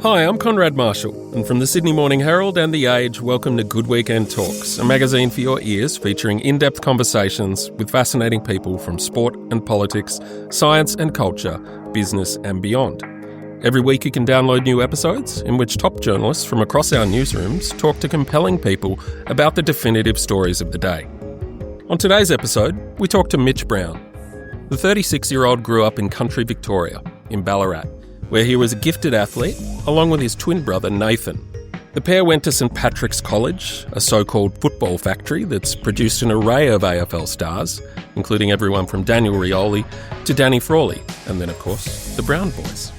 Hi, I'm Konrad Marshall, and from the Sydney Morning Herald and The Age, welcome to Good Weekend Talks, a magazine for your ears featuring in-depth conversations with fascinating people from sport and politics, science and culture, business and beyond. Every week you can download new episodes in which top journalists from across our newsrooms talk to compelling people about the definitive stories of the day. On today's episode, we talk to Mitch Brown. The 36-year-old grew up in country Victoria, in Ballarat, where he was a gifted athlete, along with his twin brother Nathan. The pair went to St Patrick's College, a so-called football factory that's produced an array of AFL stars, including everyone from Daniel Rioli to Danny Frawley, and then, of course, the Brown boys.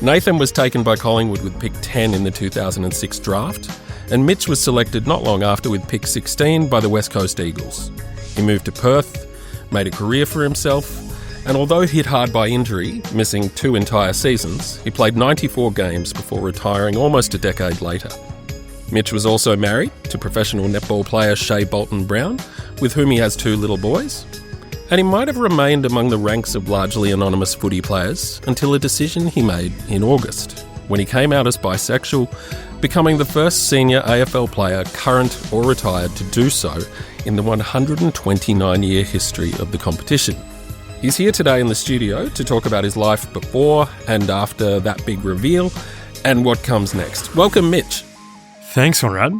Nathan was taken by Collingwood with pick 10 in the 2006 draft, and Mitch was selected not long after with pick 16 by the West Coast Eagles. He moved to Perth, made a career for himself, and although hit hard by injury, missing 2 entire seasons, he played 94 games before retiring almost a decade later. Mitch was also married to professional netball player Shae Bolton-Brown, with whom he has 2 little boys. And he might have remained among the ranks of largely anonymous footy players until a decision he made in August, when he came out as bisexual, becoming the first senior AFL player, current or retired, to do so in the 129-year history of the competition. He's here today in the studio to talk about his life before and after that big reveal and what comes next. Welcome, Mitch. Thanks, Konrad.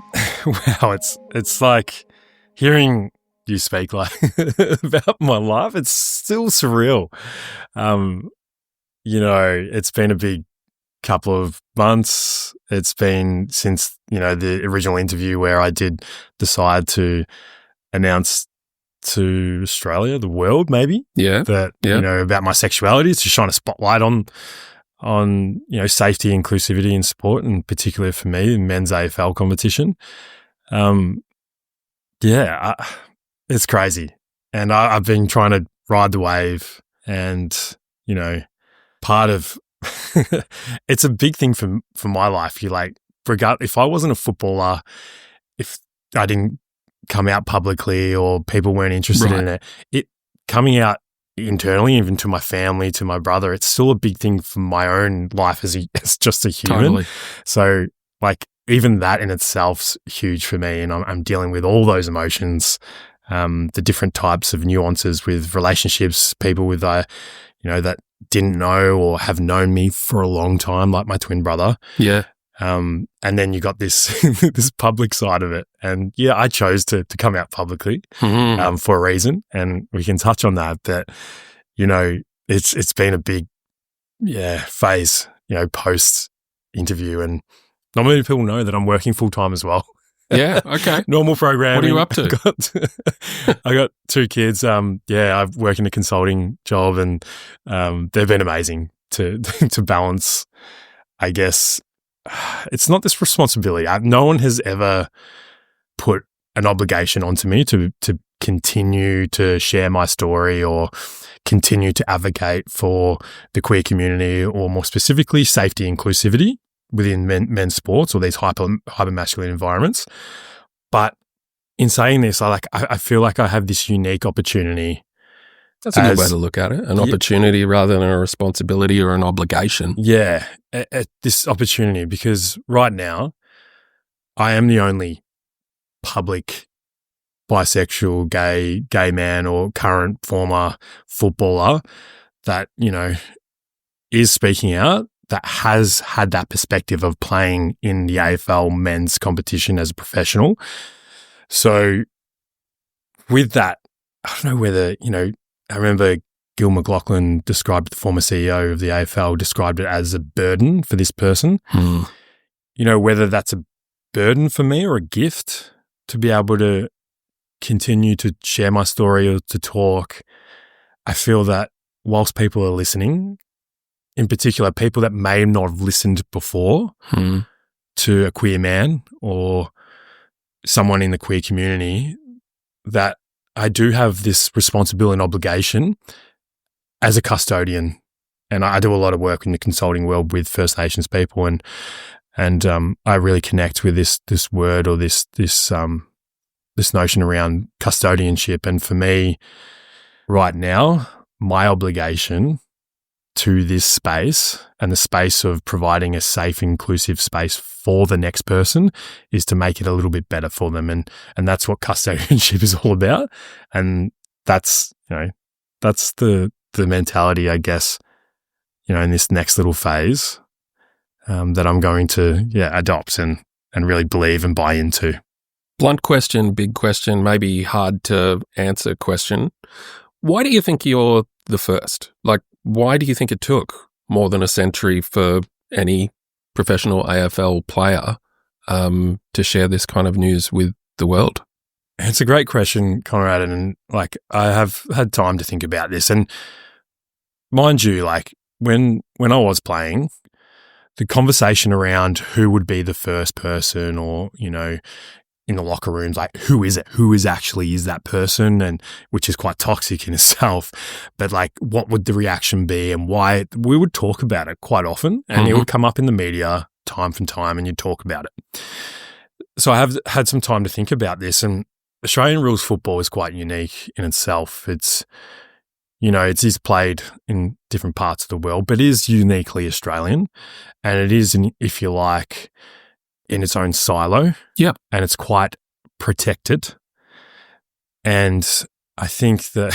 Wow, it's like hearing you speak like about my life. It's still surreal. It's been a big couple of months. It's been since, the original interview where I did decide to announce to Australia, the world, maybe, about my sexuality, to shine a spotlight on safety, inclusivity in sport, and particularly for me, in men's AFL competition. It's crazy, and I've been trying to ride the wave, and part of it's a big thing for my life. If I wasn't a footballer, if I didn't come out publicly or people weren't interested in it coming out internally, even to my family, to my brother, it's still a big thing for my own life as just a human. Totally. So even that in itself's huge for me, and I'm dealing with all those emotions, the different types of nuances with relationships, people with that didn't know or have known me for a long time, like my twin brother. Yeah. And then you got this this public side of it, and I chose to come out publicly for a reason, and we can touch on that. But it's been a big phase, post interview, and not many people know that I'm working full time as well. Yeah, okay. Normal programming. What are you up to? I got 2 kids. I work in a consulting job, and they've been amazing to balance, I guess. It's not this responsibility. No one has ever put an obligation onto me to continue to share my story or continue to advocate for the queer community, or more specifically, safety inclusivity within men's sports or these hyper masculine environments. But in saying this, I feel like I have this unique opportunity. That's a good way to look at it. An opportunity rather than a responsibility or an obligation. Yeah, this opportunity, because right now I am the only public bisexual, gay man or current former footballer that, is speaking out, that has had that perspective of playing in the AFL men's competition as a professional. So with that, I don't know whether, I remember Gil McLachlan described, the former CEO of the AFL, described it as a burden for this person. Whether that's a burden for me or a gift to be able to continue to share my story or to talk. I feel that whilst people are listening, in particular, people that may not have listened before to a queer man or someone in the queer community, that I do have this responsibility and obligation as a custodian, and I do a lot of work in the consulting world with First Nations people, and I really connect with this word or this notion around custodianship. And for me, right now, my obligation to this space and the space of providing a safe, inclusive space for the next person is to make it a little bit better for them. And that's what custodianship is all about. And that's the mentality, I guess, in this next little phase that I'm going to, adopt and really believe and buy into. Blunt question, big question, maybe hard to answer question. Why do you think you're the first? Like, why do you think it took more than a century for any professional AFL player to share this kind of news with the world? It's a great question, Konrad, and I have had time to think about this. And mind you, when I was playing, the conversation around who would be the first person or, in the locker rooms, who is it? Who is that person? And which is quite toxic in itself. But what would the reaction be and why? We would talk about it quite often and it would come up in the media time from time and you'd talk about it. So I have had some time to think about this, and Australian rules football is quite unique in itself. It's, it is played in different parts of the world, but it is uniquely Australian, and it is, if you like, in its own silo. Yeah. And it's quite protected. And I think that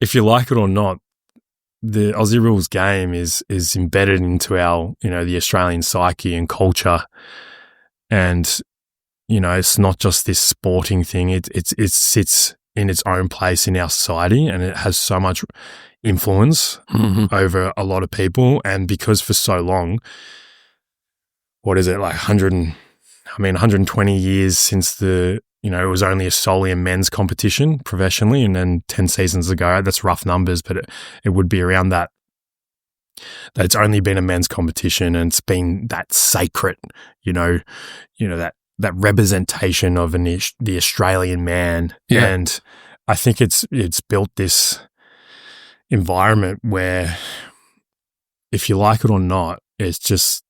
if you like it or not, the Aussie rules game is embedded into our, the Australian psyche and culture. And, it's not just this sporting thing. It sits in its own place in our society, and it has so much influence over a lot of people. And because for so long, 120 years since it was only solely a men's competition professionally, and then 10 seasons ago, that's rough numbers, but it would be around that it's only been a men's competition, and it's been that sacred, that representation of the Australian man. Yeah. And I think it's built this environment where, if you like it or not, it's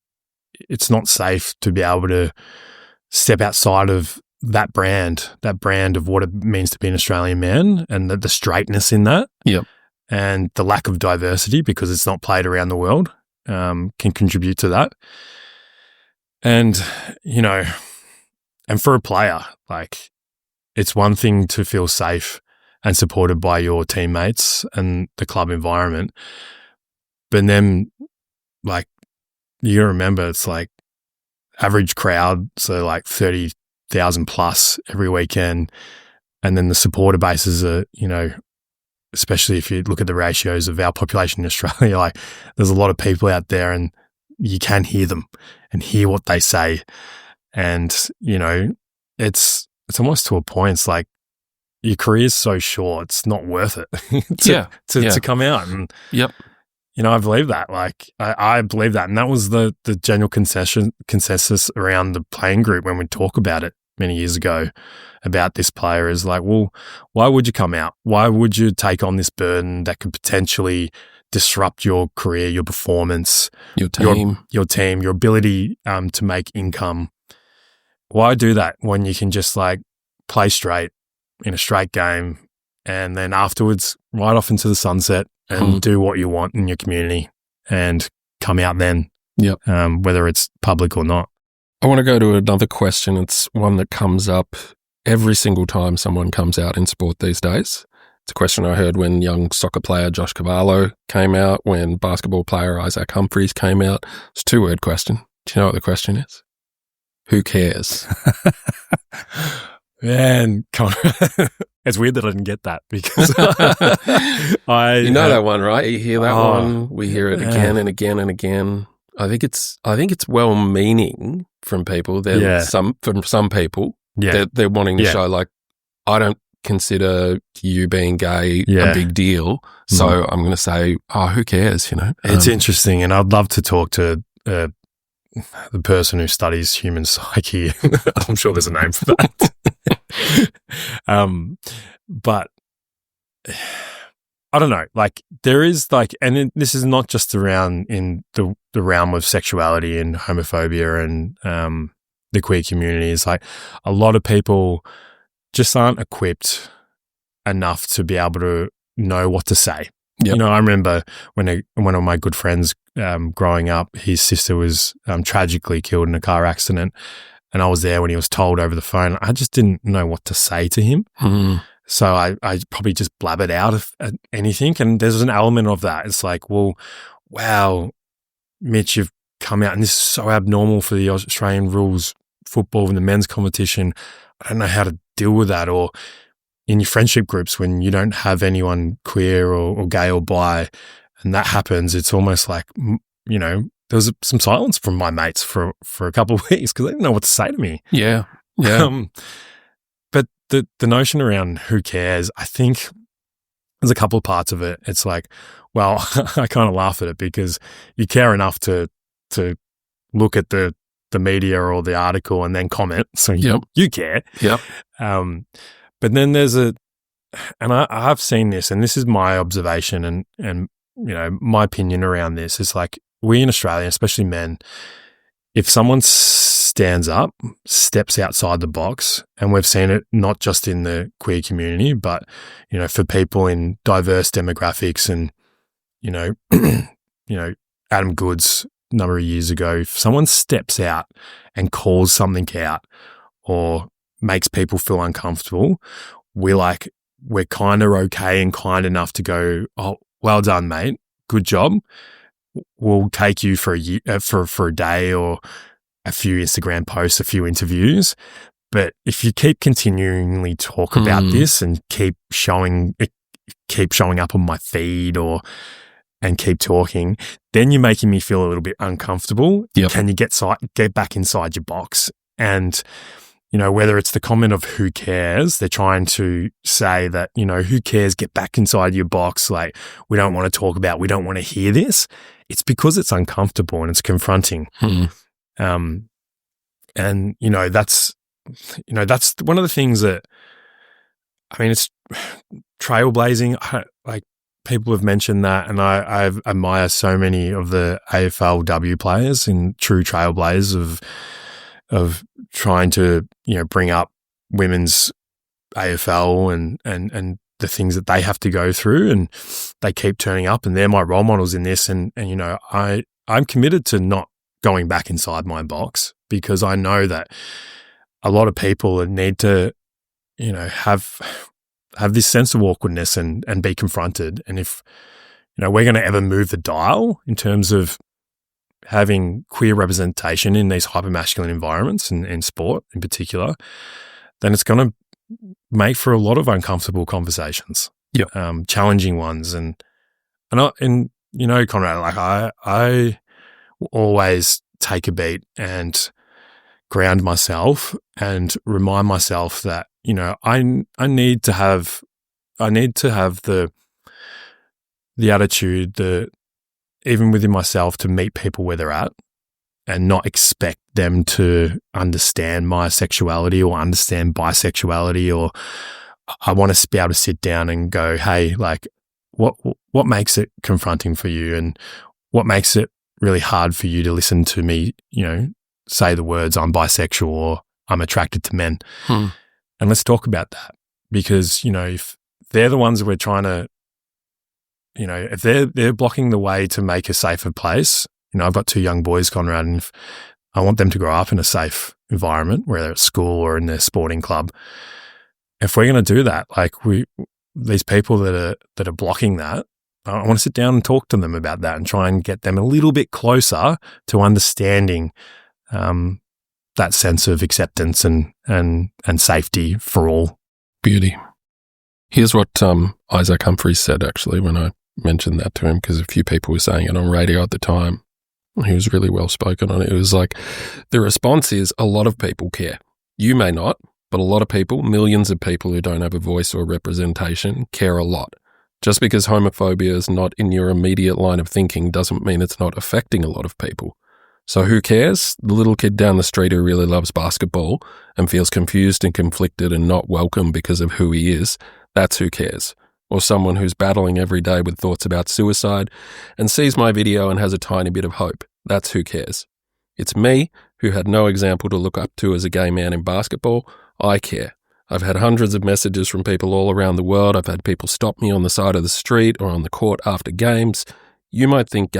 not safe to be able to step outside of that brand of what it means to be an Australian man, and the straightness in that. Yep. And the lack of diversity, because it's not played around the world, can contribute to that. And, and for a player, it's one thing to feel safe and supported by your teammates and the club environment. But then, you gotta remember, it's average crowd, so 30,000 plus every weekend. And then the supporter bases are, especially if you look at the ratios of our population in Australia, there's a lot of people out there, and you can hear them and hear what they say. And, it's almost to a point, it's your career's so short, it's not worth it to come out. And, yep. I believe that. I believe that. And that was the general consensus around the playing group when we talk about it many years ago about this player is well, why would you come out? Why would you take on this burden that could potentially disrupt your career, your performance, your team, your ability to make income? Why do that when you can just play straight in a straight game and then afterwards ride off into the sunset and do what you want in your community and come out then, whether it's public or not? I want to go to another question. It's one that comes up every single time someone comes out in sport these days. It's a question I heard when young soccer player Josh Cavallo came out, when basketball player Isaac Humphries came out. It's a two-word question. Do you know what the question is? Who cares? Man, it's weird that I didn't get that, because that one, right? You hear that one. We hear it again and again and again. I think it's well-meaning from people. From some people, they're wanting to show I don't consider you being gay a big deal, so I'm going to say, who cares? It's interesting, and I'd love to talk to the person who studies human psyche. I'm sure there's a name for that. But I don't know, there is and this is not just around in the realm of sexuality and homophobia and the queer community. It's a lot of people just aren't equipped enough to be able to know what to say. Yep. You know, I remember when one of my good friends growing up, his sister was tragically killed in a car accident, and I was there when he was told over the phone. I just didn't know what to say to him. Mm. So I probably just blabbered out of anything. And there's an element of that. It's like, well, wow, Mitch, you've come out and this is so abnormal for the Australian rules football in the men's competition. I don't know how to deal with that. Or in your friendship groups when you don't have anyone queer or gay or bi and that happens, it's almost like, you know, there was some silence from my mates for a couple of weeks because they didn't know what to say to me. Yeah. Yeah. But the notion around who cares, I think there's a couple of parts of it. It's like, well, I kind of laugh at it because you care enough to look at the media or the article and then comment. So you care. Yep. But then there's and I've seen this, and this is my observation and you know, my opinion around this is like, we in Australia, especially men, if someone stands up, steps outside the box, and we've seen it not just in the queer community, but, you know, for people in diverse demographics and, you know, Adam Goodes a number of years ago, if someone steps out and calls something out or makes people feel uncomfortable, we're kind of okay and kind enough to go, oh, well done, mate. Good job. We'll take you for a year, for a day or a few Instagram posts, a few interviews. But if you keep continually talk about this and keep showing up on my feed and keep talking, then you're making me feel a little bit uncomfortable. Yep. Can you get back inside your box? And, you know, whether it's the comment of who cares, they're trying to say that, you know, who cares, get back inside your box. Like, we don't want to talk about, we don't want to hear this. It's because it's uncomfortable and it's confronting. And, you know, that's one of the things that, I mean, it's trailblazing. Like, people have mentioned that, and I admire so many of the AFLW players and true trailblazers of trying to, you know, bring up women's AFL and the things that they have to go through, and they keep turning up, and they're my role models in this. And you know, I'm committed to not going back inside my box because I know that a lot of people need to, you know, have this sense of awkwardness and be confronted. And if, you know, we're going to ever move the dial in terms of having queer representation in these hypermasculine environments and in sport in particular, then it's going to make for a lot of uncomfortable conversations, challenging ones. And you know, Konrad, like I always take a beat and ground myself and remind myself that, you know, I need to have the attitude, even within myself, to meet people where they're at and not expect them to understand my sexuality or understand bisexuality. Or I want to be able to sit down and go, hey, like, what makes it confronting for you, and what makes it really hard for you to listen to me, you know, say the words I'm bisexual or I'm attracted to men. And let's talk about that, because, you know, if they're the ones that we're trying to, you know, if they're blocking the way to make a safer place, you know, I've got 2 young boys, Konrad, and if I want them to grow up in a safe environment, whether it's school or in their sporting club, if we're going to do that, like these people that are blocking that, I want to sit down and talk to them about that and try and get them a little bit closer to understanding that sense of acceptance and safety for all. Beauty. Here's what Isaac Humphries said, actually, when I mentioned that to him, because a few people were saying it on radio at the time. He was really well spoken on it. It was like, the response is, a lot of people care. You may not, but a lot of people, millions of people who don't have a voice or representation, care a lot. Just because homophobia is not in your immediate line of thinking doesn't mean it's not affecting a lot of people. So who cares? The little kid down the street who really loves basketball and feels confused and conflicted and not welcome because of who he is, that's who cares. Or someone who's battling every day with thoughts about suicide and sees my video and has a tiny bit of hope, that's who cares. It's me, who had no example to look up to as a gay man in basketball. I care. I've had hundreds of messages from people all around the world. I've had people stop me on the side of the street or on the court after games. You might think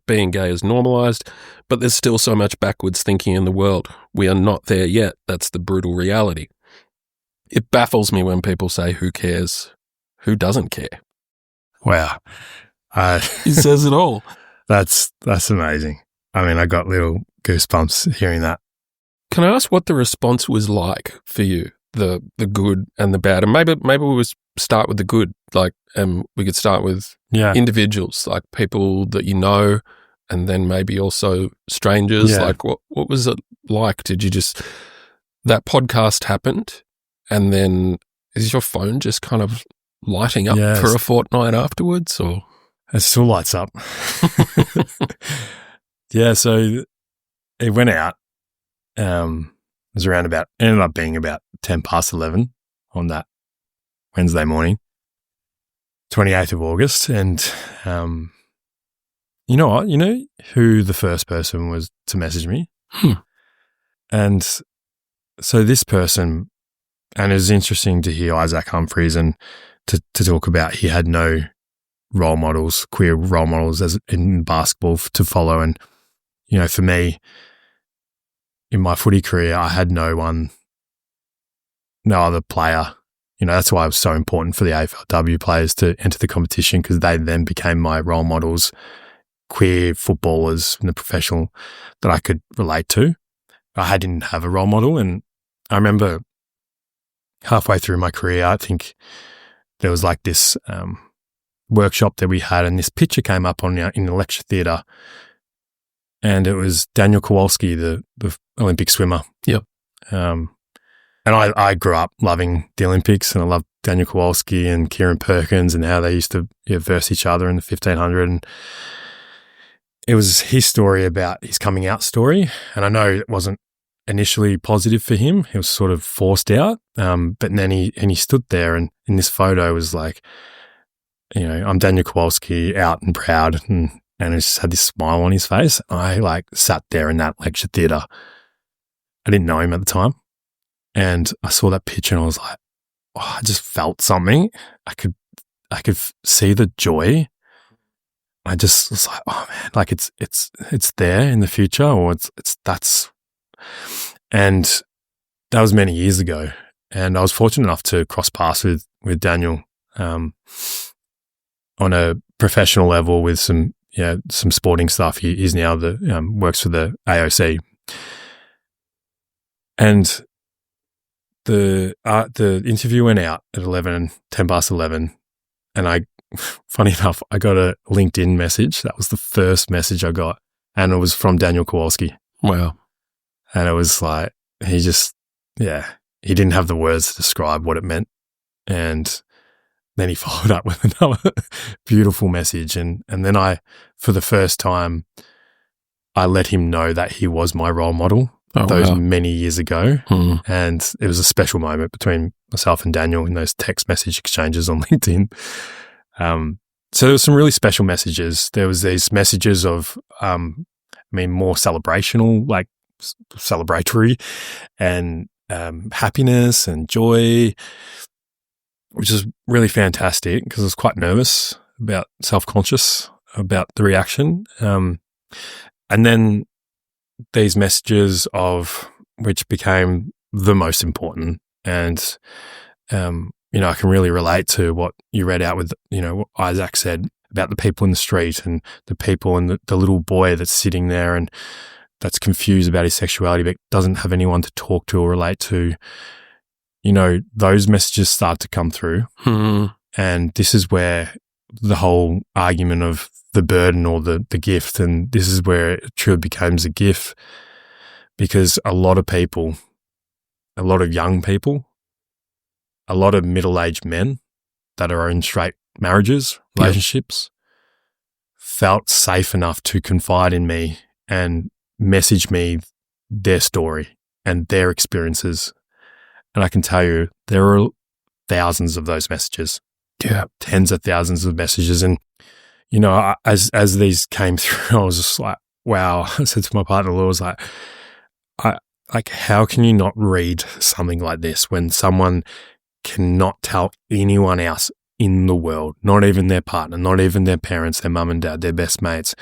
being gay is normalised, but there's still so much backwards thinking in the world. We are not there yet. That's the brutal reality. It baffles me when people say, who cares? Who doesn't care? Wow. He says it all. That's amazing. I mean, I got little goosebumps hearing that. Can I ask what the response was like for you, the good and the bad? And maybe we would start with the good, we could start with individuals, like people that you know, and then maybe also strangers. Yeah. Like what was it like? Did you that podcast happened, and then is your phone just kind of lighting up for a fortnight afterwards, or? It still lights up. Yeah, so it went out. It was ended up being about 10 past 11 on that Wednesday morning, 28th of August. And you know what? You know who the first person was to message me? And so this person, and it was interesting to hear Isaac Humphries and to talk about he had no role models, queer role models as in basketball to follow. And, you know, for me, in my footy career, I had no other player. You know, that's why it was so important for the AFLW players to enter the competition, because they then became my role models, queer footballers in the professional that I could relate to. I didn't have a role model. And I remember halfway through my career, I think there was like this workshop that we had, and this picture came up in the lecture theatre, and it was Daniel Kowalski, the Olympic swimmer. Yep. And I grew up loving the Olympics, and I loved Daniel Kowalski and Kieran Perkins and how they used to verse each other in the 1500. And it was his story about his coming out story. And I know it wasn't initially positive for him. He was sort of forced out. But then he stood there, and in this photo was like, you know, I'm Daniel Kowalski, out and proud, and he just had this smile on his face. I sat there in that lecture theatre. I didn't know him at the time. And I saw that picture and I was like, I just felt something. I could see the joy. I just was like, oh man, like it's there in the future, or that's, and that was many years ago. And I was fortunate enough to cross paths with Daniel, on a professional level with some sporting stuff. He's now works for the AOC. And the interview went out at 10 past 11, and funny enough, I got a LinkedIn message. That was the first message I got, and it was from Daniel Kowalski. Wow. And it was like, he didn't have the words to describe what it meant. And then he followed up with another beautiful message. And then for the first time, I let him know that he was my role model many years ago. And it was a special moment between myself and Daniel in those text message exchanges on LinkedIn. So there were some really special messages. There was these messages of, more celebrational, like celebratory, and happiness and joy, which is really fantastic, because I was quite nervous, self-conscious about the reaction. And then these messages which became the most important. And, I can really relate to what you read out with, what Isaac said about the people in the street, and the people and the little boy that's sitting there and that's confused about his sexuality but doesn't have anyone to talk to or relate to. Those messages start to come through. And this is where the whole argument of the burden or the gift, and this is where it truly becomes a gift, because a lot of people, a lot of young people, a lot of middle-aged men that are in straight marriages, relationships, felt safe enough to confide in me and message me their story and their experiences. And I can tell you, there are thousands of those messages. Yeah. Tens of thousands of messages. And, as these came through, I was just like, wow. I said to my partner, I was like, like, how can you not read something like this when someone cannot tell anyone else in the world, not even their partner, not even their parents, their mum and dad, their best mates,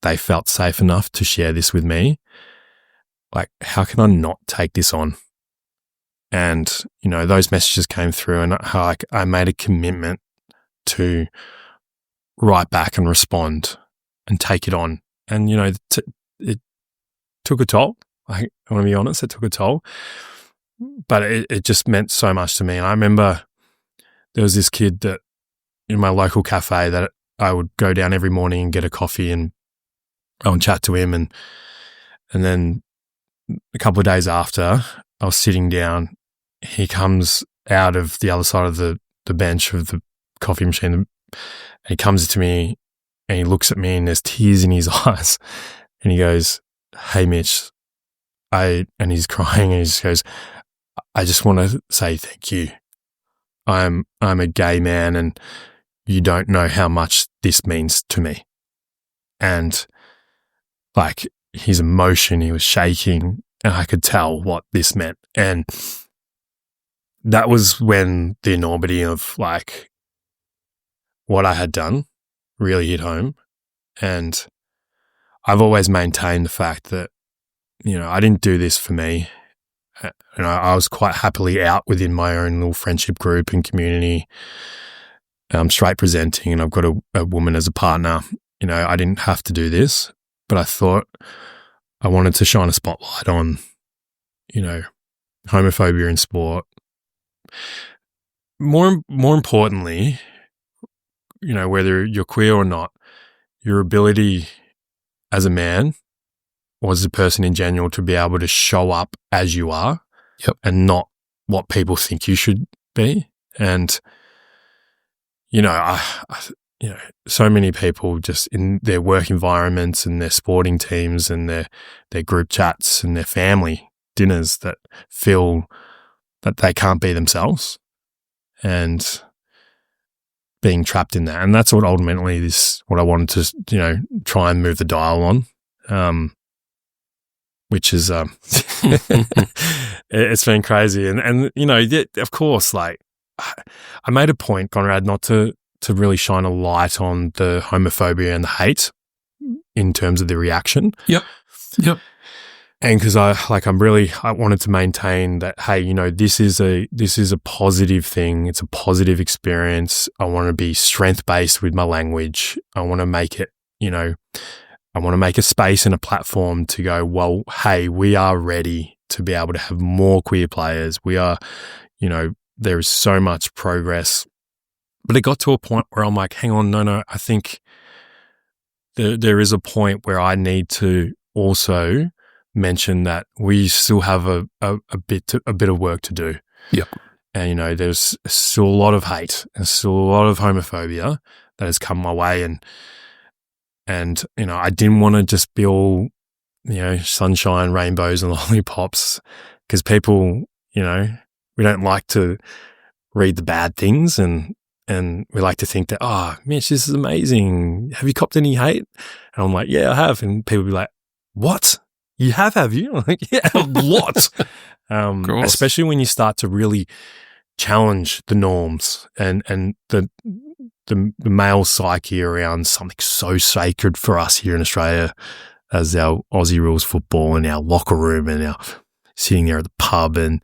they felt safe enough to share this with me? Like, how can I not take this on? And, you know, those messages came through, and I made a commitment to write back and respond and take it on. And, you know, it took a toll. I want to be honest, it took a toll. But it just meant so much to me. And I remember there was this kid that in my local cafe that I would go down every morning and get a coffee and I would chat to him. And then a couple of days after, I was sitting down, he comes out of the other side of the bench of the coffee machine, and he comes to me and he looks at me and there's tears in his eyes. And he goes, "Hey, Mitch," and he's crying, and he just goes, "I just want to say thank you. I'm a gay man and you don't know how much this means to me." And like, his emotion, he was shaking, and I could tell what this meant. And that was when the enormity of like what I had done really hit home. And I've always maintained the fact that, you know, I didn't do this for me. You know, I was quite happily out within my own little friendship group and community. I'm straight presenting and I've got a woman as a partner. You know, I didn't have to do this, but I thought I wanted to shine a spotlight on, you know, homophobia in sport. More importantly, you know, whether you're queer or not, your ability as a man or as a person in general to be able to show up as you are, and not what people think you should be. And, you know, you know, so many people just in their work environments and their sporting teams and their group chats and their family dinners that feel that they can't be themselves and being trapped in that. And that's what ultimately what I wanted to, you know, try and move the dial on, which is, it's been crazy. And, you know, of course, like, I made a point, Konrad, not to really shine a light on the homophobia and the hate in terms of the reaction. Yep. And because I wanted to maintain that, hey, you know, this is a positive thing. It's a positive experience. I want to be strength-based with my language. I want to make it, you know, I want to make a space and a platform to go, well, hey, we are ready to be able to have more queer players. We are, you know, there is so much progress. But it got to a point where I'm like, hang on, no, I think there is a point where I need to also mention that we still have a bit of work to do. Yep. And, you know, there's still a lot of hate and still a lot of homophobia that has come my way. And you know, I didn't want to just be all, you know, sunshine, rainbows and lollipops, because people, you know, we don't like to read the bad things and we like to think that, oh, Mitch, this is amazing. Have you copped any hate? And I'm like, yeah, I have. And people be like, what? You have you? I'm like, yeah, a lot. Especially when you start to really challenge the norms and the male psyche around something so sacred for us here in Australia as our Aussie rules football and our locker room and our sitting there at the pub. And,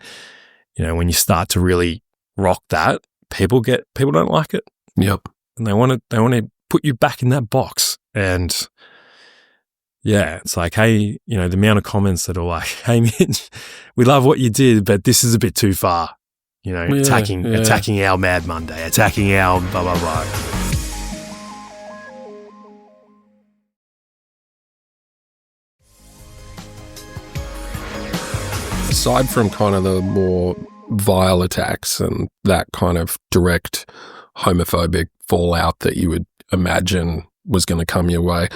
you know, when you start to really rock that, people don't like it. Yep. And they want to put you back in that box. And yeah, it's like, hey, you know, the amount of comments that are like, hey, Mitch, we love what you did, but this is a bit too far. You know, attacking our Mad Monday, attacking our blah, blah, blah. Aside from kind of the more vile attacks and that kind of direct homophobic fallout that you would imagine was going to come your way,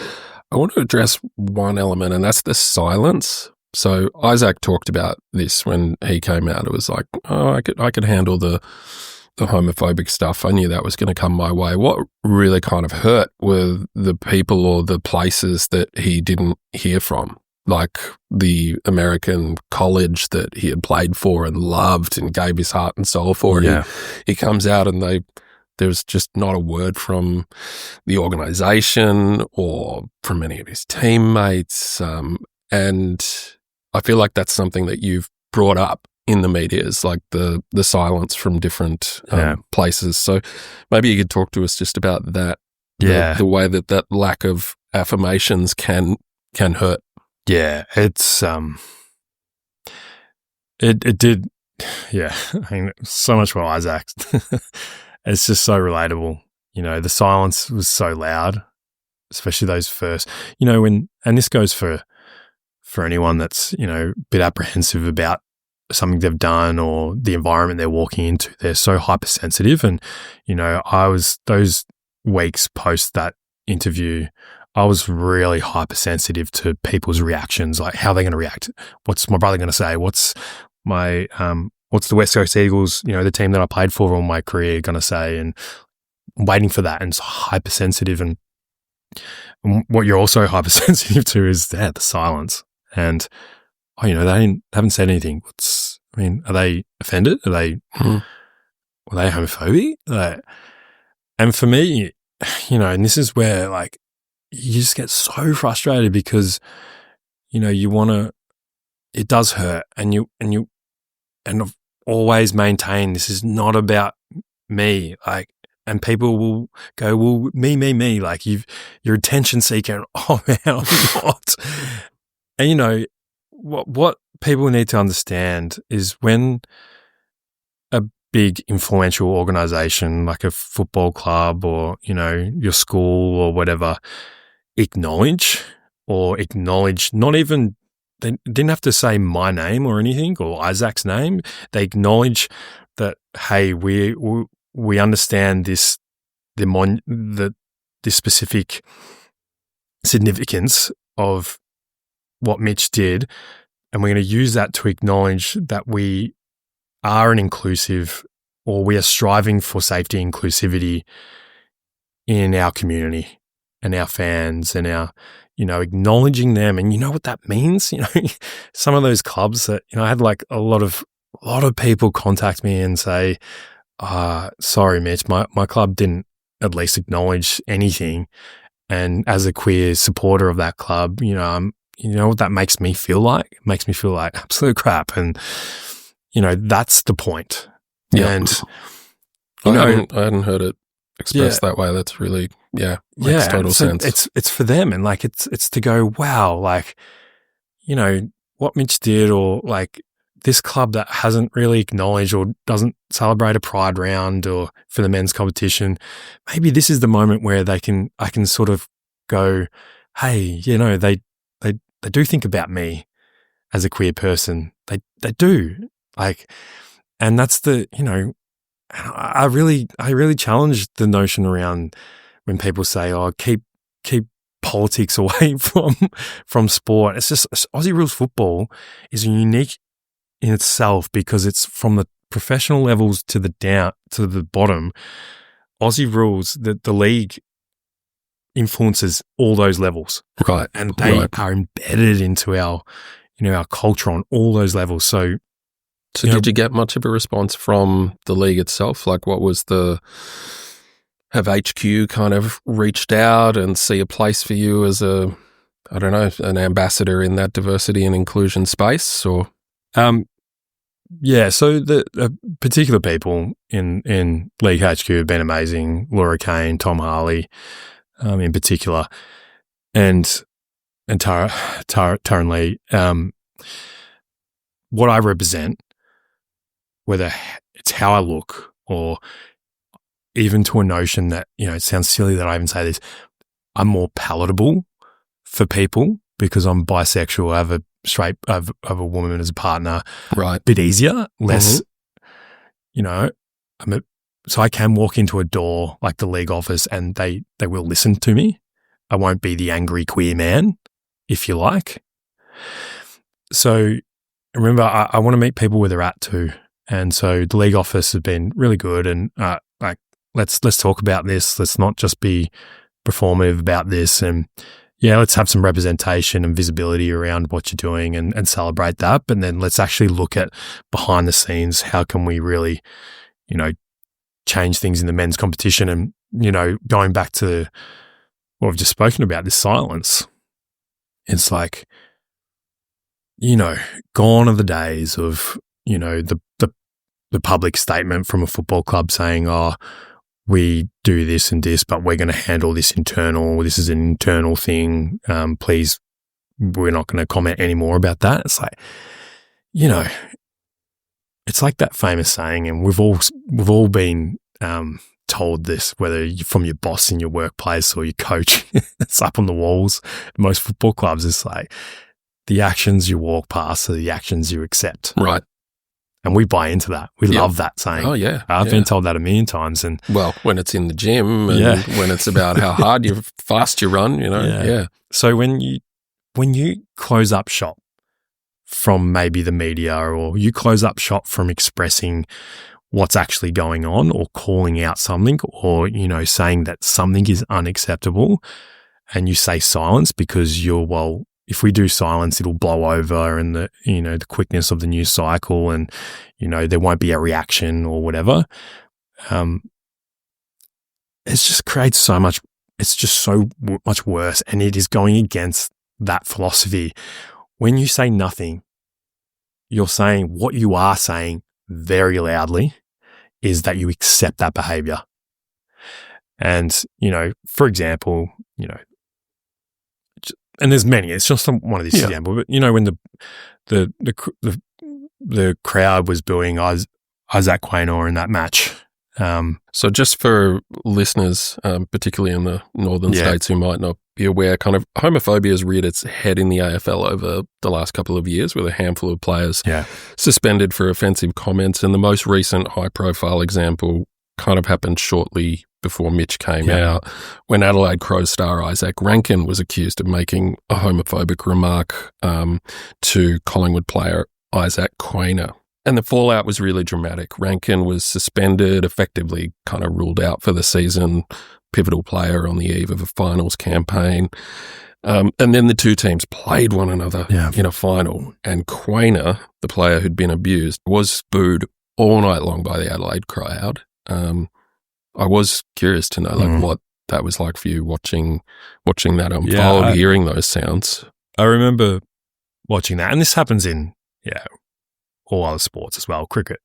I want to address one element, and that's the silence. So Isaac talked about this when he came out. It was like, oh, I could handle the homophobic stuff. I knew that was going to come my way. What really kind of hurt were the people or the places that he didn't hear from. like the American college that he had played for and loved and gave his heart and soul for. Yeah. He comes out and there's just not a word from the organisation or from any of his teammates. And I feel like that's something that you've brought up in the media, is like the silence from different places. So maybe you could talk to us just about that. Yeah. The way that lack of affirmations can hurt. Yeah. It's, it did. Yeah. I mean, so much for Isaac. It's just so relatable. You know, the silence was so loud, especially those first, you know, and this goes for anyone that's, you know, a bit apprehensive about something they've done or the environment they're walking into. They're so hypersensitive. And, you know, those weeks post that interview, I was really hypersensitive to people's reactions, like how they're going to react. What's my brother going to say? What's the West Coast Eagles, you know, the team that I played for all my career, going to say? And I'm waiting for that. And it's hypersensitive. And what you're also hypersensitive to is the silence. And, you know, they haven't said anything. Are they offended? Are they homophobic? And for me, you know, and this is where, like, you just get so frustrated because, you know, it does hurt, and I've always maintained this is not about me. Like, and people will go, well, me, like you're attention seeker. Oh man, I'm not. And you know, what people need to understand is when a big influential organization like a football club or, you know, your school or whatever acknowledge not even, they didn't have to say my name or anything or Isaac's name. They acknowledge that, hey, we understand this specific significance of what Mitch did, and we're going to use that to acknowledge that we are an inclusive, or we are striving for safety and inclusivity in our community and our fans and our, you know, acknowledging them. And you know what that means? You know, some of those clubs that, you know, I had like a lot of people contact me and say, sorry, Mitch, my club didn't at least acknowledge anything. And as a queer supporter of that club, you know what that makes me feel like? It makes me feel like absolute crap. And, you know, that's the point. Yeah. And, I hadn't heard it expressed that way. That's really, makes total sense. It's for them. And like, it's to go, wow, like, you know, what Mitch did, or like this club that hasn't really acknowledged or doesn't celebrate a pride round or for the men's competition, maybe this is the moment where I can sort of go, hey, you know, they do think about me as a queer person. They do, like, and that's the, you know, I really challenge the notion around when people say, oh, keep politics away from sport. It's just, Aussie rules football is unique in itself because it's from the professional levels to the bottom. Aussie rules, the league influences all those levels. Right. And they are embedded into our, you know, our culture on all those levels. So did you get much of a response from the league itself? Like, have HQ kind of reached out and see a place for you as an ambassador in that diversity and inclusion space, or? Yeah, so the particular people in League HQ have been amazing. Laura Kane, Tom Harley, in particular, and Taryn Lee. What I represent, whether it's how I look or even to a notion that, you know, it sounds silly that I even say this, I'm more palatable for people because I'm bisexual. I have a woman as a partner. Right. A bit easier, less, you know, so I can walk into a door like the league office and they will listen to me. I won't be the angry queer man, if you like. So remember, I want to meet people where they're at too. And so the league office has been really good, and like let's talk about this. Let's not just be performative about this. And yeah, let's have some representation and visibility around what you're doing and celebrate that. But then let's actually look at behind the scenes, how can we really, change things in the men's competition? And, going back to what we've just spoken about, this silence, it's like, gone are the days of, the public statement from a football club saying, oh, we do this and this, but we're going to handle this internal. This is an internal thing. Please, we're not going to comment anymore about that. It's like, it's like that famous saying, and we've all been told this, whether you're from your boss in your workplace or your coach. It's up on the walls. Most football clubs, it's like the actions you walk past are the actions you accept. Right. And we buy into that. We love that saying. Oh, yeah. I've been told that a million times. And well, when it's in the gym and when it's about how fast you run, Yeah. So when you close up shop from maybe the media, or you close up shop from expressing what's actually going on, or calling out something, or, saying that something is unacceptable, and you say silence because if we do silence, it'll blow over, and the quickness of the news cycle, and, there won't be a reaction or whatever. It just creates so much, it's just so much worse. And it is going against that philosophy. When you say nothing, you're saying what you are saying very loudly is that you accept that behavior. And, for example, and there's many. It's just one of these examples. But when the crowd was booing Isaac Quaynor in that match. So just for listeners, particularly in the northern states who might not be aware, kind of homophobia has reared its head in the AFL over the last couple of years, with a handful of players suspended for offensive comments. And the most recent high-profile example kind of happened shortly before Mitch came out, when Adelaide Crows star Isaac Rankin was accused of making a homophobic remark to Collingwood player Isaac Quaynor. And the fallout was really dramatic. Rankin was suspended, effectively kind of ruled out for the season, pivotal player on the eve of a finals campaign. And then the two teams played one another in a final. And Quaynor, the player who'd been abused, was booed all night long by the Adelaide crowd. I was curious to know what that was like for you, watching that unfold, hearing those sounds. I remember watching that, and this happens in all other sports as well, cricket.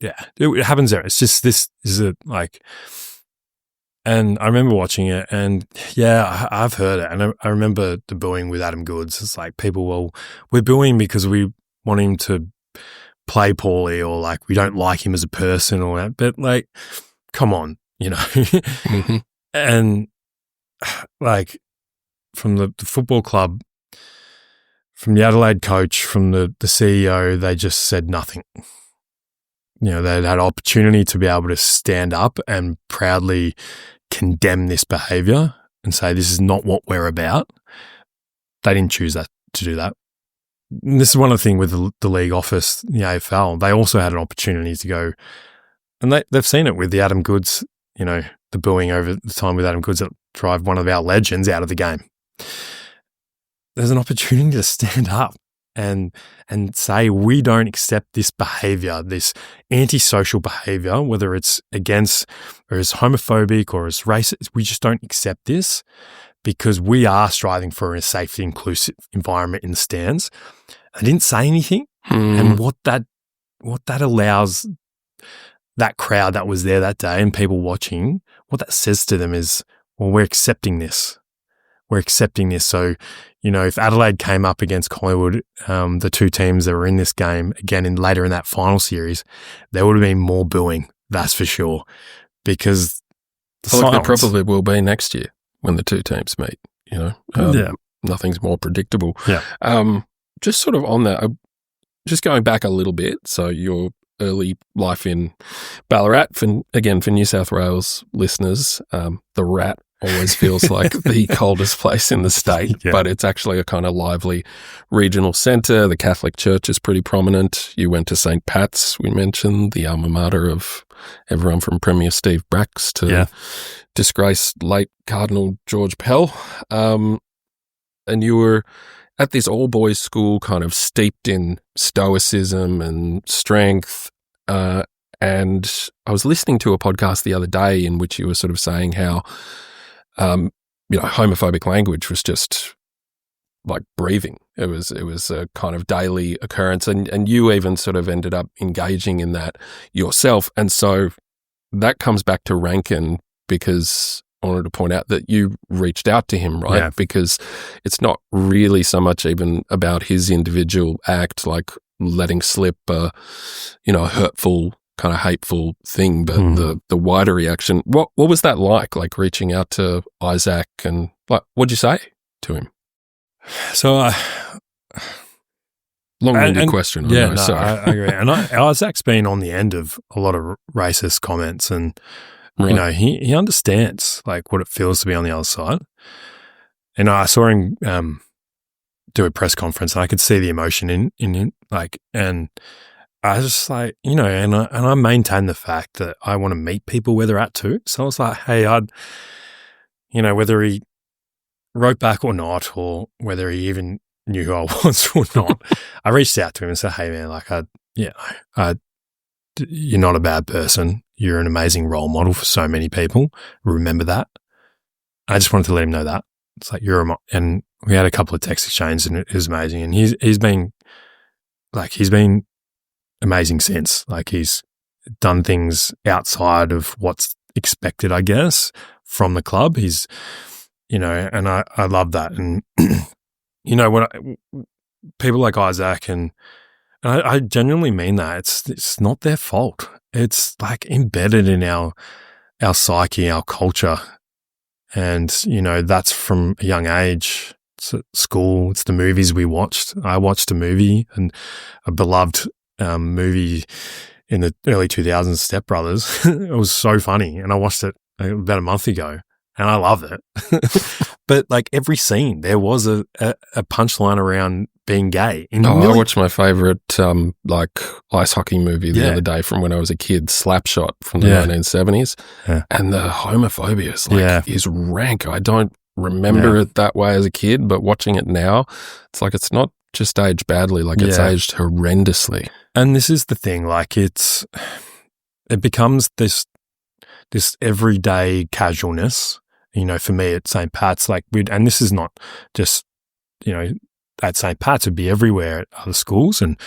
It happens there. It's just this is and I remember watching it, and I've heard it, and I remember the booing with Adam Goodes. It's like people, we're booing because we want him to play poorly, or like we don't like him as a person, or that. But like, come on, Mm-hmm. And like from the football club, from the Adelaide coach, from the CEO, they just said nothing. They had opportunity to be able to stand up and proudly condemn this behaviour and say, this is not what we're about. They didn't choose to do that. And this is one of the things with the league office, the AFL. They also had an opportunity to go, and they've seen it with the Adam Goodes, the booing over the time with Adam Goodes that drive one of our legends out of the game. There's an opportunity to stand up and say, we don't accept this behaviour, this antisocial behaviour, whether it's against or is homophobic or is racist. We just don't accept this, because we are striving for a safe, inclusive environment in the stands. I didn't say anything. And what that allows that crowd that was there that day and people watching, what that says to them is, well, we're accepting this. We're accepting this. So, if Adelaide came up against Collingwood, the two teams that were in this game, again, later in that final series, there would have been more booing, that's for sure. Because there probably will be next year when the two teams meet, Nothing's more predictable. Yeah. Just sort of on that, just going back a little bit, so your early life in Ballarat, for New South Wales listeners, the Rat always feels like the coldest place in the state, but it's actually a kind of lively regional centre. The Catholic Church is pretty prominent. You went to St. Pat's, we mentioned, the alma mater of everyone from Premier Steve Bracks to disgraced late Cardinal George Pell. and you were at this all-boys school kind of steeped in stoicism and strength, and I was listening to a podcast the other day in which you were sort of saying how, homophobic language was just like breathing. It was a kind of daily occurrence, and you even sort of ended up engaging in that yourself. And so that comes back to Rankin, because I wanted to point out that you reached out to him, right? Yeah. Because it's not really so much even about his individual act, like letting slip a hurtful, kind of hateful thing, but the wider reaction. What was that like reaching out to Isaac, and what'd you say to him? So, long-winded question. Sorry. I agree. And Isaac's been on the end of a lot of racist comments, and Right. he understands like what it feels to be on the other side. And I saw him do a press conference, and I could see the emotion in him. And I was just like, and I maintain the fact that I want to meet people where they're at too. So I was like, hey, whether he wrote back or not, or whether he even knew who I was or not, I reached out to him and said, hey man, you're not a bad person. You're an amazing role model for so many people. Remember that. I just wanted to let him know that. It's like, and we had a couple of text exchanges, and it was amazing. And he's been amazing since. Like, he's done things outside of what's expected, I guess, from the club. He's, and I love that. And, when people like Isaac, and I genuinely mean that, it's not their fault. It's like embedded in our psyche, our culture. And, that's from a young age. It's at school. It's the movies we watched. I watched a movie, and a beloved movie in the early 2000s, Step Brothers. It was so funny. And I watched it about a month ago, and I loved it. But like every scene, there was a punchline around being gay. I watched my favourite ice hockey movie the other day from when I was a kid, Slapshot from the 1970s. Yeah. And the homophobia is rank. I don't remember it that way as a kid, but watching it now, it's like it's not just aged badly, it's aged horrendously. And this is the thing, it becomes this everyday casualness. For me at St. Pat's, and this is not just, at St. Pat's, it'd be everywhere at other schools, and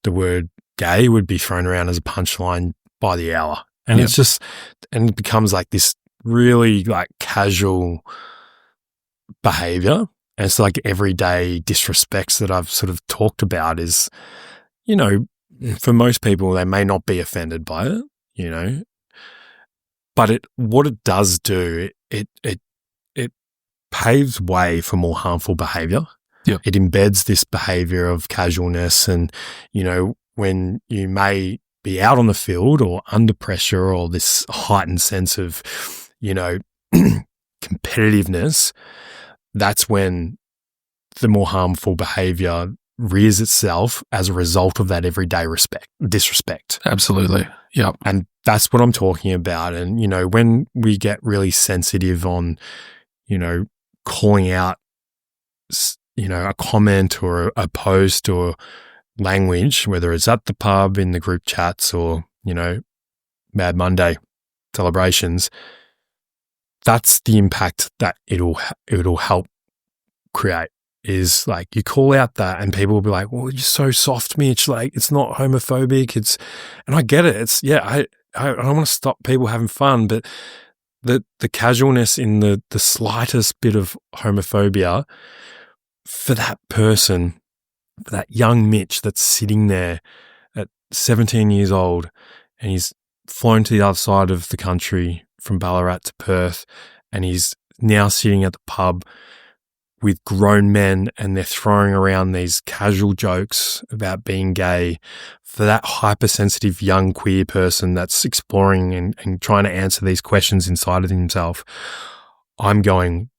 the word gay would be thrown around as a punchline by the hour. And it's just, and it becomes like this really casual behavior. And it's like everyday disrespects that I've sort of talked about is, for most people, they may not be offended by it, but what it does do, it paves way for more harmful behavior. Yeah. It embeds this behavior of casualness, and, when you may be out on the field or under pressure, or this heightened sense of, competitiveness, that's when the more harmful behavior rears itself as a result of that everyday disrespect. Absolutely. Yeah. And that's what I'm talking about. And, when we get really sensitive on, calling out, a comment or a post or language, whether it's at the pub, in the group chats, or, Mad Monday celebrations, that's the impact that it'll help create. Is you call out that, and people will be like, well, you're so soft, Mitch. It's not homophobic. And I get it. I don't want to stop people having fun, but the casualness in the slightest bit of homophobia for that person, for that young Mitch that's sitting there at 17 years old, and he's flown to the other side of the country from Ballarat to Perth, and he's now sitting at the pub with grown men, and they're throwing around these casual jokes about being gay. For that hypersensitive young queer person that's exploring and trying to answer these questions inside of himself, I'm going,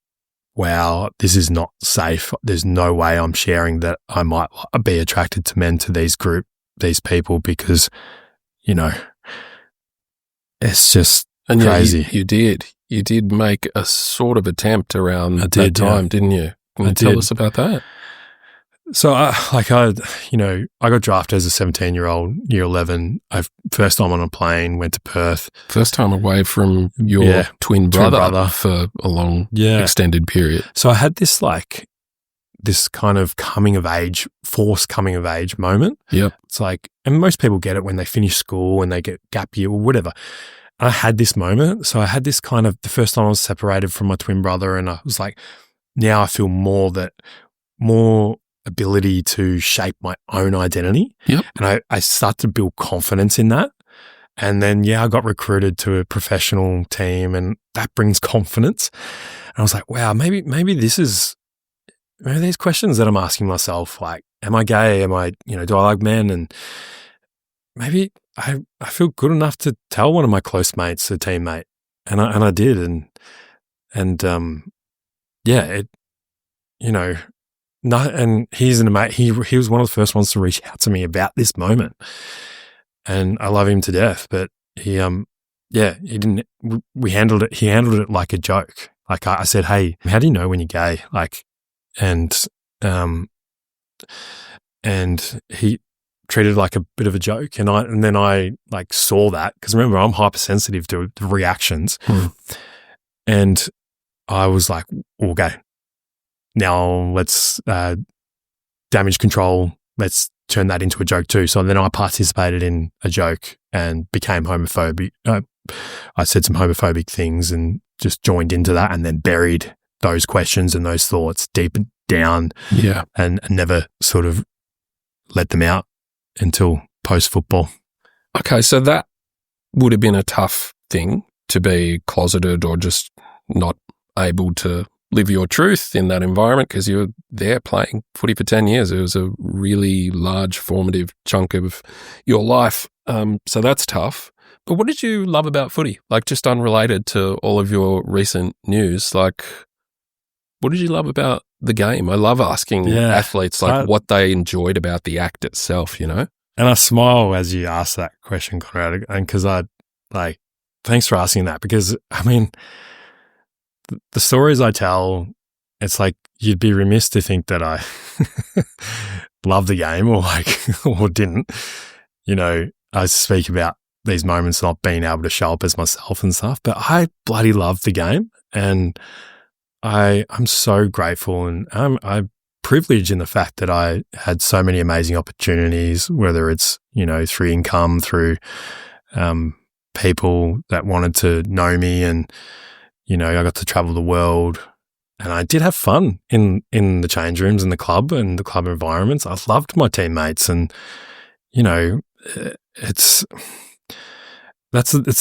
wow, this is not safe. There's no way I'm sharing that I might be attracted to men, to these people, because, it's just crazy. You did make a sort of attempt around that time, didn't you? Tell us about that. So I got drafted as a 17-year-old, year 11. First time on a plane, went to Perth. First time away from your twin brother for a long, extended period. So I had this kind of forced coming of age moment. Yep. It's like, and most people get it when they finish school and they get gap year or whatever. I had this moment. So I had this kind of, the first time I was separated from my twin brother, and I was like, now I feel more ability to shape my own identity. Yep. And I start to build confidence in that. And then, I got recruited to a professional team, and that brings confidence. And I was like, wow, maybe these questions that I'm asking myself, like, am I gay? Am I, do I like men? And maybe I feel good enough to tell one of my close mates, a teammate. And I did. And he's he was one of the first ones to reach out to me about this moment, and I love him to death. But he didn't. He handled it like a joke. Like I said, hey, how do you know when you're gay? Like, and he treated it like a bit of a joke, and then I like saw that, because remember, I'm hypersensitive to the reactions, and I was like, okay. Now let's damage control. Let's turn that into a joke too. So then I participated in a joke and became homophobic. I said some homophobic things and just joined into that, and then buried those questions and those thoughts deep down. Yeah. And never sort of let them out until post-football. Okay, so that would have been a tough thing, to be closeted or just not able to live your truth in that environment, because you were there playing footy for 10 years. It was a really large formative chunk of your life. So that's tough. But what did you love about footy? Like, just unrelated to all of your recent news, like, what did you love about the game? I love asking athletes what they enjoyed about the act itself, And I smile as you ask that question, Konrad, and because thanks for asking that, because I mean, the stories I tell, it's like you'd be remiss to think that I love the game or didn't. I speak about these moments not being able to show up as myself and stuff, but I bloody love the game, and I'm so grateful, and I'm privileged in the fact that I had so many amazing opportunities, whether it's, through income, through people that wanted to know me, and I got to travel the world, and I did have fun in the change rooms and the club environments. I loved my teammates, and it's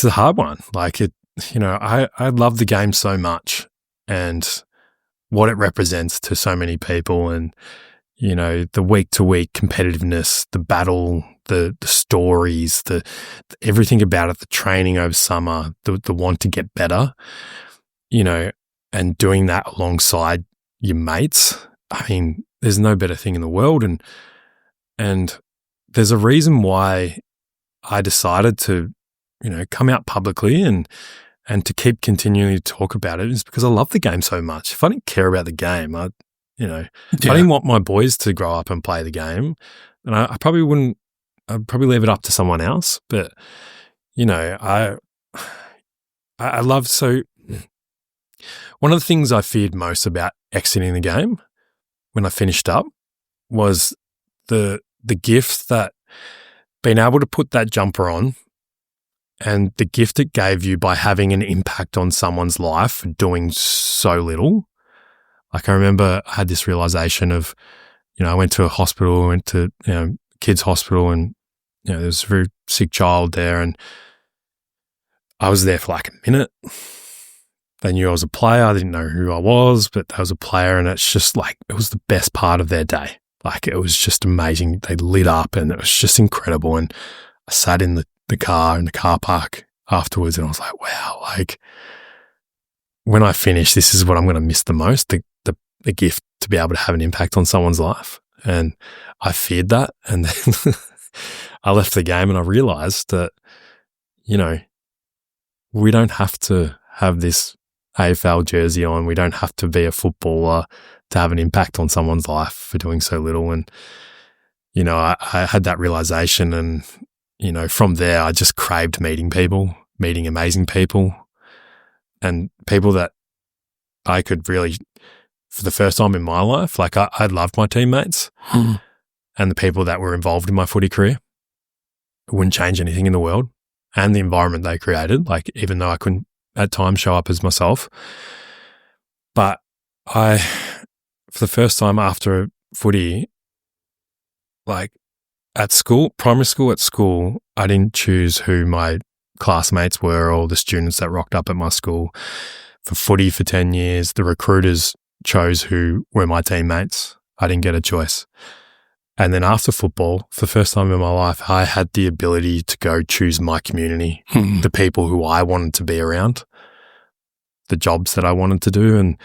a hard one. Like I love the game so much, and what it represents to so many people, and the week to week competitiveness, the battle, the stories, the everything about it, the training over summer, the want to get better. And doing that alongside your mates, I mean, there's no better thing in the world. And there's a reason why I decided to, come out publicly and to keep continuing to talk about it, is because I love the game so much. If I didn't care about the game, I didn't want my boys to grow up and play the game, and I probably wouldn't. I'd probably leave it up to someone else. But I love so. One of the things I feared most about exiting the game when I finished up was the gift that being able to put that jumper on, and the gift it gave you by having an impact on someone's life for doing so little. Like, I remember I had this realization of, I went to a hospital, went to kids' hospital, and there was a very sick child there, and I was there for like a minute. They knew I was a player. I didn't know who I was, but I was a player, and it's just like, it was the best part of their day. Like, it was just amazing. They lit up, and it was just incredible. And I sat in the car park afterwards, and I was like, wow, like, when I finish, this is what I'm going to miss the most, the gift to be able to have an impact on someone's life. And I feared that. And then I left the game, and I realized that, we don't have to have this AFL jersey on. We don't have to be a footballer to have an impact on someone's life for doing so little. And, you know, I had that realization, and, you know, from there I just craved meeting people, meeting amazing people, and people that I could really, for the first time in my life, like I loved my teammates and the people that were involved in my footy career. I wouldn't change anything in the world, and the environment they created, like even though I couldn't at times show up as myself. But for the first time after footy, like at school, primary school, at school, I didn't choose who my classmates were or the students that rocked up at my school. For footy for 10 years, the recruiters chose who were my teammates. I didn't get a choice. And then after football, for the first time in my life, I had the ability to go choose my community, the people who I wanted to be around, the jobs that I wanted to do. And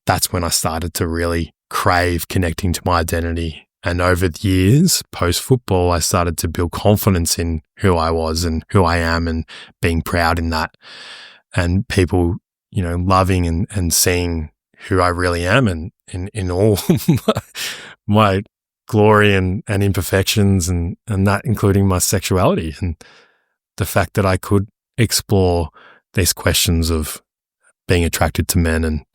that's when I started to really crave connecting to my identity. And over the years, post-football, I started to build confidence in who I was and who I am, and being proud in that. And people, you know, loving and seeing who I really am, and in all my glory and imperfections, and that including my sexuality, and the fact that I could explore these questions of being attracted to men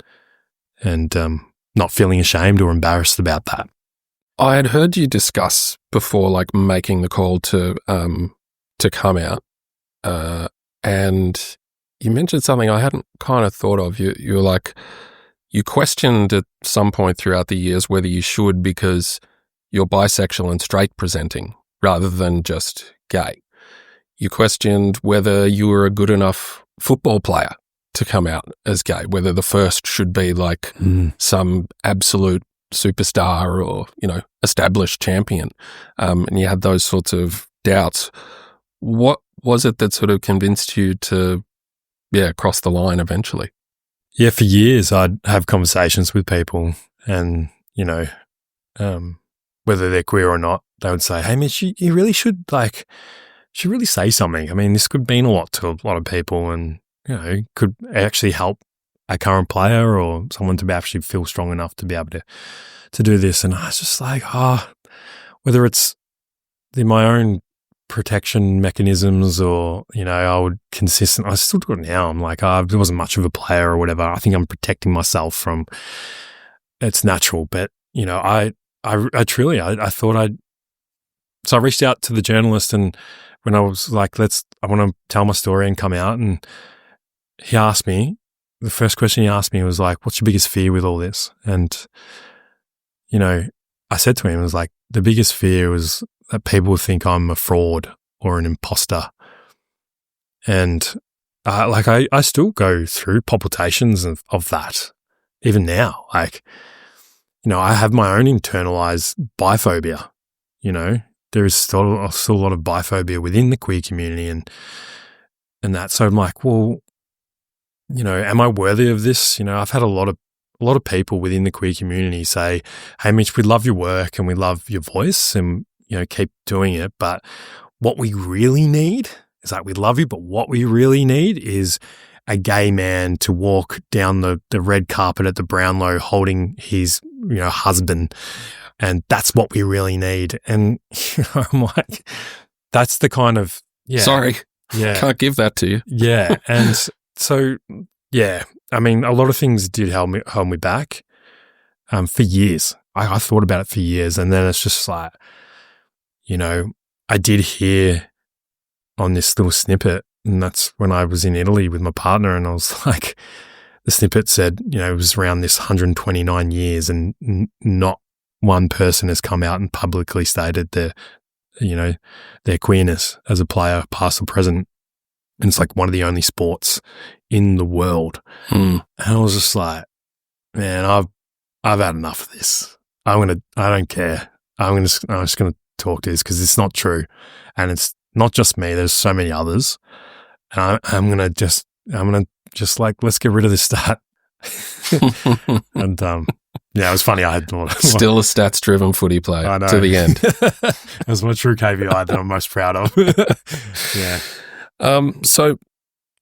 and not feeling ashamed or embarrassed about that. I had heard you discuss before, like making the call to come out, and you mentioned something I hadn't kind of thought of. You were like, you questioned at some point throughout the years whether you should, because you're bisexual and straight presenting rather than just gay. You questioned whether you were a good enough football player to come out as gay, whether the first should be like some absolute superstar or, you know, established champion. And you had those sorts of doubts. What was it that sort of convinced you to, cross the line eventually? Yeah, for years I'd have conversations with people, and, you know, whether they're queer or not, they would say, "Hey, Mitch, you really should really say something. I mean, this could mean a lot to a lot of people, and, you know, could actually help a current player or someone to actually feel strong enough to be able to do this." And I was just like, whether it's my own protection mechanisms or, you know, I still do it now. I'm like, I wasn't much of a player or whatever. I think I'm protecting myself from, it's natural. But, you know, I truly thought so I reached out to the journalist, and when I was like, I want to tell my story and come out, and he asked me, the first question he asked me was like, "What's your biggest fear with all this?" And, you know, I said to him, it was like, the biggest fear was that people think I'm a fraud or an imposter. And I still go through palpitations of that, even now. Like, you know, I have my own internalized biphobia. You know, there is still a lot of biphobia within the queer community and that. So I'm like, well, you know, am I worthy of this? You know, I've had a lot of people within the queer community say, "Hey, Mitch, we love your work and we love your voice, and, you know, keep doing it. But what we really need is, like, we love you, but what we really need is a gay man to walk down the red carpet at the Brownlow holding his, you know, husband. And that's what we really need." And, you know, I'm like, that's the kind of, sorry, can't give that to you. Yeah. And so, I mean, a lot of things did hold me back for years. I thought about it for years, and then it's just like, you know, I did hear on this little snippet, and that's when I was in Italy with my partner, and I was like, the snippet said, you know, it was around this 129 years, and not one person has come out and publicly stated their queerness as a player, past or present. And it's like one of the only sports in the world. And I was just like, man, I've had enough of this. I don't care. I'm just going to talk to this because it's not true. And it's not just me. There's so many others. And I'm going to just like, let's get rid of this stat. And, yeah, it was funny. I had still a stats-driven footy player to the end. That's my true KPI that I'm most proud of. Yeah. So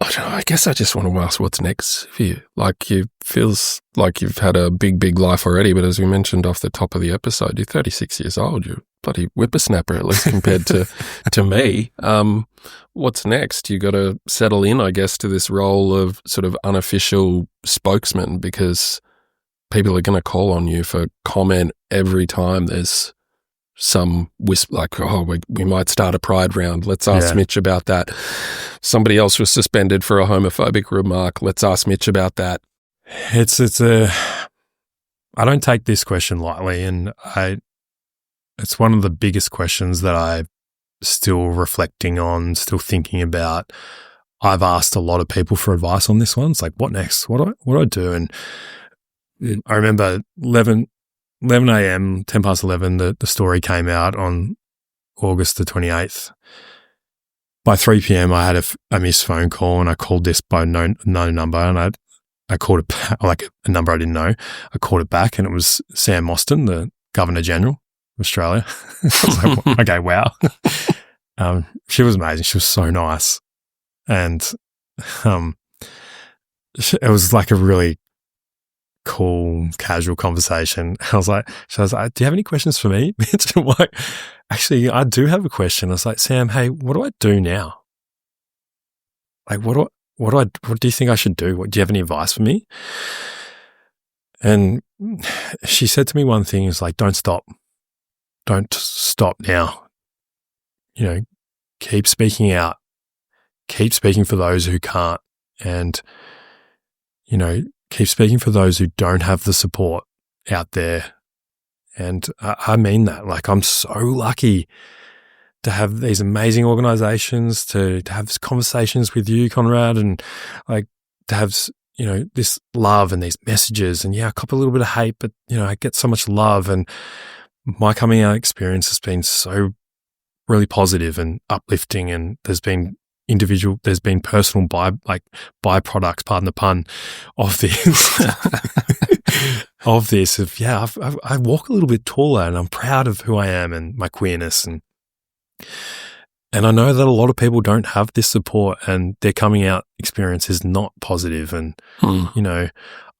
I don't know, I guess I just want to ask what's next for you. Like, it feels like you've had a big life already, but as we mentioned off the top of the episode, you're 36 years old. You're a bloody whippersnapper, at least compared to me. What's next? You got to settle in, I guess, to this role of sort of unofficial spokesman, because people are going to call on you for comment every time there's some whisper, like, oh, we might start a pride round. Let's ask Mitch about that. Somebody else was suspended for a homophobic remark. Let's ask Mitch about that. I don't take this question lightly, and it's one of the biggest questions that I'm still reflecting on, still thinking about. I've asked a lot of people for advice on this one. It's like, what next? What do I do? And I remember 11 a.m., 10 past 11, the story came out on August the 28th. By 3 p.m., I had a missed phone call, and I called this by no number, and I called it back, like a number I didn't know. I called it back, and it was Sam Mostyn, the Governor-General of Australia. I was like, okay, wow. She was amazing. She was so nice. And it was like a really cool, casual conversation. I was like, do you have any questions for me, Mitch? I'm like, actually, I do have a question. I was like, Sam, hey, what do I do now? Like, what do you think I should do? Do you have any advice for me? And she said to me one thing, is like, don't stop now. You know, keep speaking out, keep speaking for those who can't, and, you know, keep speaking for those who don't have the support out there. And I mean that. Like, I'm so lucky to have these amazing organizations, to have conversations with you, Konrad, and like to have, you know, this love and these messages. And yeah, I cop a little bit of hate, but, you know, I get so much love. And my coming out experience has been so really positive and uplifting. And there's been personal byproducts, pardon the pun, of this. I walk a little bit taller, and I'm proud of who I am and my queerness, and I know that a lot of people don't have this support, and their coming out experience is not positive. And you know,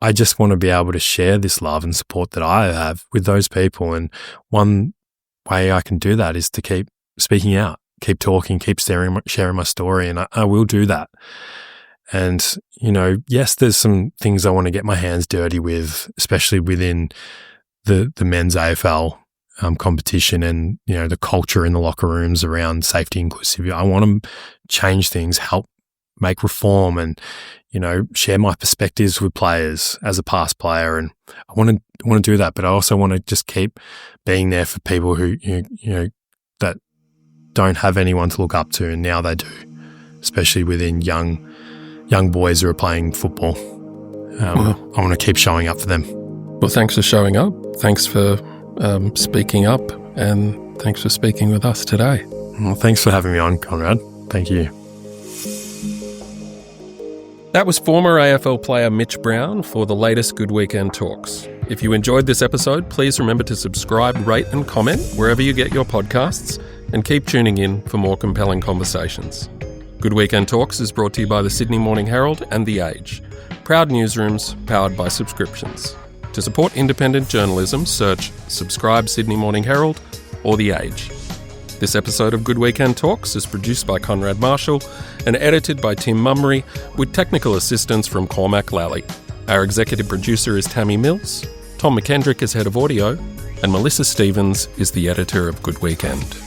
I just want to be able to share this love and support that I have with those people. And one way I can do that is to keep speaking out, keep talking, keep sharing my story, and I will do that. And, you know, yes, there's some things I want to get my hands dirty with, especially within the men's AFL competition, and, you know, the culture in the locker rooms around safety, inclusivity. I want to change things, help make reform, and, you know, share my perspectives with players as a past player. And I want to do that, but I also want to just keep being there for people who, you know, that don't have anyone to look up to, and now they do, especially within young boys who are playing football. I want to keep showing up for them. Well, thanks for showing up. Thanks for speaking up, and thanks for speaking with us today. Well, thanks for having me on, Konrad. Thank you. That was former AFL player Mitch Brown for the latest Good Weekend Talks. If you enjoyed this episode, please remember to subscribe, rate and comment wherever you get your podcasts, and keep tuning in for more compelling conversations. Good Weekend Talks is brought to you by the Sydney Morning Herald and The Age, proud newsrooms powered by subscriptions. To support independent journalism, search Subscribe Sydney Morning Herald or The Age. This episode of Good Weekend Talks is produced by Konrad Marshall and edited by Tim Mummery, with technical assistance from Cormac Lally. Our executive producer is Tammy Mills, Tom McKendrick is head of audio, and Melissa Stevens is the editor of Good Weekend.